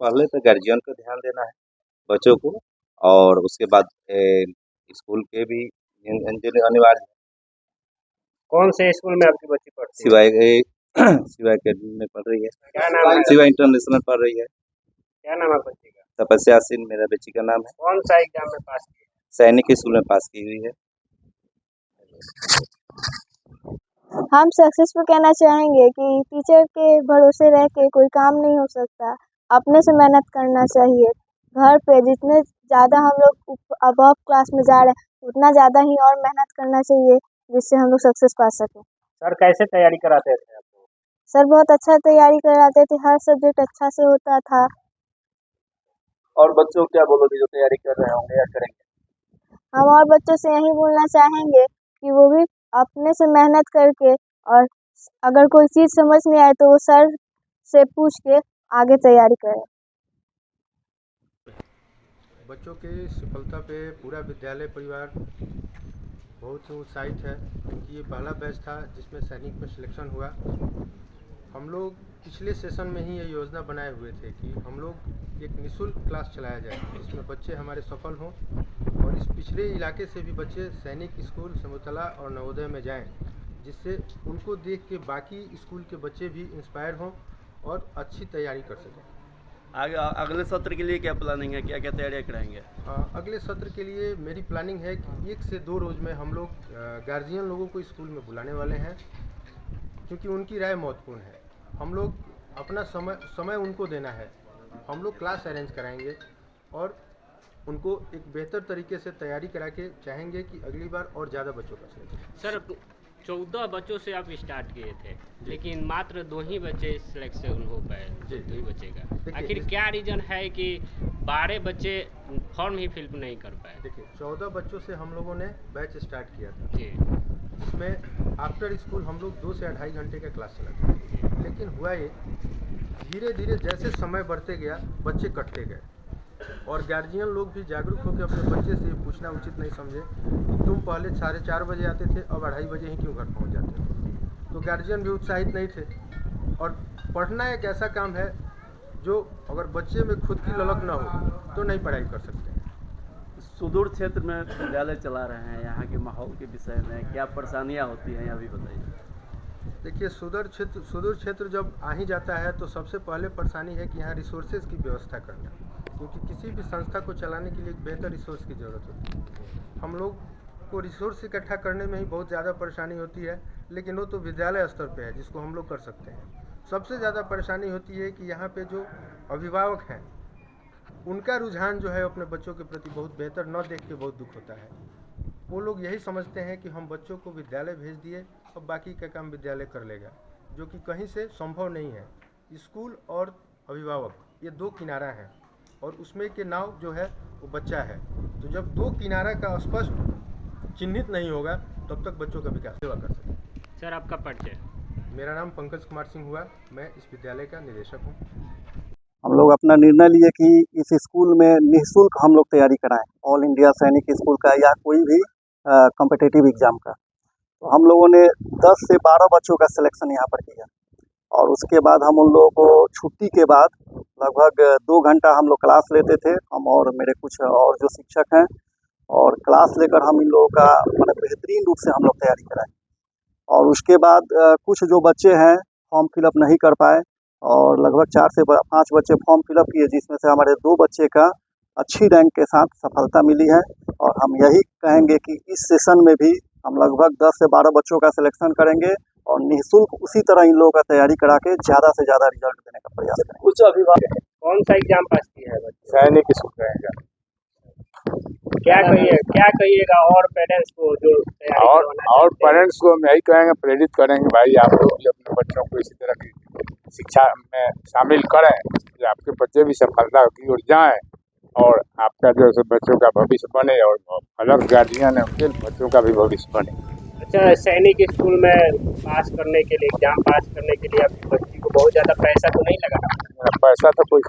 पहले तो गार्जियन को ध्यान देना है बच्चों को, और उसके बाद स्कूल के भी अनिवार्य है। कौन से स्कूल में आपकी बच्ची पढ़ती है? सिवाय सिवाय अकेडमी में पढ़ रही है। क्या नाम है? सिवाय इंटरनेशनल पढ़ रही है। क्या नाम है बच्ची का? तपस्या सिंह मेरा बच्ची का नाम है। कौन सा एग्जाम में पास की? सैनिक स्कूल में पास की हुई है। हम सक्सेसफुल कहना चाहेंगे कि टीचर के भरोसे रह के कोई काम नहीं हो सकता। अपने से मेहनत करना चाहिए। घर पे जितने ज़्यादा हम लोग अबव क्लास में जा रहे हैं उतना ज़्यादा ही और मेहनत करना चाहिए, जिससे हम लोग सक्सेस पा सकें। सर कैसे तैयारी कराते थे आपको? सर बहुत अच्छा तैयारी कराते थे, हर सब्जेक्ट अच्छा से होता था। और बच्चों को क्या बोलोगे जो तैयारी कर रहे होंगे या करेंगे? हम और बच्चों से यही बोलना चाहेंगे कि वो भी अपने से मेहनत करके, और अगर कोई चीज़ समझ नहीं आए तो वो सर से पूछ के आगे तैयारी करें। बच्चों की सफलता पे पूरा विद्यालय परिवार बहुत ही उत्साहित है, क्योंकि ये पहला बैच था जिसमें सैनिक में सिलेक्शन हुआ। हम लोग पिछले सेशन में ही ये योजना बनाए हुए थे कि हम लोग एक निःशुल्क क्लास चलाया जाए जिसमें बच्चे हमारे सफल हों, और इस पिछड़े इलाके से भी बच्चे सैनिक स्कूल, समूतला और नवोदय में जाएं, जिससे उनको देख के बाकी स्कूल के बच्चे भी इंस्पायर हों और अच्छी तैयारी कर सकें। आगे अगले सत्र के लिए क्या प्लानिंग है, क्या क्या तैयारियाँ कराएंगे? अगले सत्र के लिए मेरी प्लानिंग है कि 1 से 2 रोज़ में हम लोग गार्जियन लोगों को स्कूल में बुलाने वाले हैं, क्योंकि उनकी राय महत्वपूर्ण है। हम लोग अपना समय उनको देना है। हम लोग क्लास अरेंज कराएंगे और उनको एक बेहतर तरीके से तैयारी करा के चाहेंगे कि अगली बार और ज़्यादा बच्चों का सिलेक्शन। सर 14 बच्चों से आप स्टार्ट किए थे, लेकिन मात्र 2 ही बच्चे सिलेक्शन हो पाए, 2 ही बच्चे का। आखिर क्या रीज़न है कि 12 बच्चे फॉर्म ही फिल नहीं कर पाए? देखिए, 14 बच्चों से हम लोगों ने बैच स्टार्ट किया था जी, जिसमें आफ्टर स्कूल हम लोग 2 से 2.5 घंटे का क्लास चलाते थे। लेकिन हुआ ये, धीरे धीरे जैसे समय बढ़ते गया बच्चे कटते गए, और गार्जियन लोग भी जागरूक होकर अपने बच्चे से पूछना उचित नहीं समझे कि तुम पहले 4:30 बजे आते थे, अब 2:30 बजे ही क्यों घर पहुंच जाते हो। तो गार्जियन भी उत्साहित नहीं थे। और पढ़ना एक ऐसा काम है जो अगर बच्चे में खुद की ललक न हो तो नहीं पढ़ाई कर सकते हैं। सुदूर क्षेत्र में विद्यालय चला रहे हैं, यहाँ के माहौल के विषय में क्या परेशानियाँ होती हैं, अभी बताइए। देखिए, सुदूर क्षेत्र जब आ ही जाता है तो सबसे पहले परेशानी है कि यहाँ रिसोर्सेज की व्यवस्था करना, क्योंकि किसी भी संस्था को चलाने के लिए एक बेहतर रिसोर्स की ज़रूरत होती है। हम लोग को रिसोर्स इकट्ठा करने में ही बहुत ज़्यादा परेशानी होती है, लेकिन वो तो विद्यालय स्तर पे है जिसको हम लोग कर सकते हैं। सबसे ज़्यादा परेशानी होती है कि यहाँ पे जो अभिभावक हैं उनका रुझान जो है अपने बच्चों के प्रति बहुत बेहतर न देख के बहुत दुख होता है। वो लोग यही समझते हैं कि हम बच्चों को विद्यालय भेज दिए और बाकी का काम विद्यालय कर लेगा, जो कि कहीं से संभव नहीं है। स्कूल और अभिभावक ये 2 किनारा हैं, और उसमें के नाव जो है वो बच्चा है। तो जब 2 किनारा का स्पष्ट चिन्हित नहीं होगा तब तक बच्चों का विकास सेवा कर सकते। सर आपका परिचय? मेरा नाम पंकज कुमार सिंह हुआ, मैं इस विद्यालय का निदेशक हूँ। हम लोग अपना निर्णय लिए कि इस स्कूल में निःशुल्क हम लोग तैयारी कराएं, ऑल इंडिया सैनिक स्कूल का या कोई भी कॉम्पिटिटिव एग्ज़ाम का। तो हम लोगों ने 10 से 12 बच्चों का सिलेक्शन यहाँ पर किया, और उसके बाद हम उन लोगों को छुट्टी के बाद लगभग 2 घंटा हम लोग क्लास लेते थे, हम और मेरे कुछ और जो शिक्षक हैं, और क्लास लेकर हम इन लोगों का मतलब बेहतरीन रूप से हम लोग तैयारी कराएं। और उसके बाद कुछ जो बच्चे हैं फॉर्म फिलअप नहीं कर पाए, और लगभग 4 से 5 बच्चे फॉर्म फिलअप किए, जिसमें से हमारे 2 बच्चे का अच्छी रैंक के साथ सफलता मिली है। और हम यही कहेंगे कि इस सेशन में भी हम लगभग 10 से 12 बच्चों का सिलेक्शन करेंगे, और निःशुल्क उसी तरह इन लोगों का तैयारी करा के ज़्यादा से ज़्यादा रिजल्ट देने का प्रयास करेंगे। कुछ अभिभावक कौन सा एग्जाम पास किया है बच्चे? सैनिक स्कूल रहेगा। क्या कहिएगा और पेरेंट्स को जो तैयारी करवाना और चाहते हैं? पेरेंट्स को हम यही कहेंगे, प्रेरित करेंगे, भाई आप लोग भी अपने बच्चों को इसी तरह की शिक्षा में शामिल करें कि आपके बच्चे भी सफलता की ओर जाएं, और आपका जो है बच्चों का भविष्य बने, और अलग गार्जियन है उनके बच्चों का भी भविष्य बने। अच्छा, सैनिक स्कूल में पास करने के लिए, एग्जाम पास करने के लिए आपकी बच्ची को बहुत ज़्यादा पैसा तो नहीं लगा? पैसा तो कोई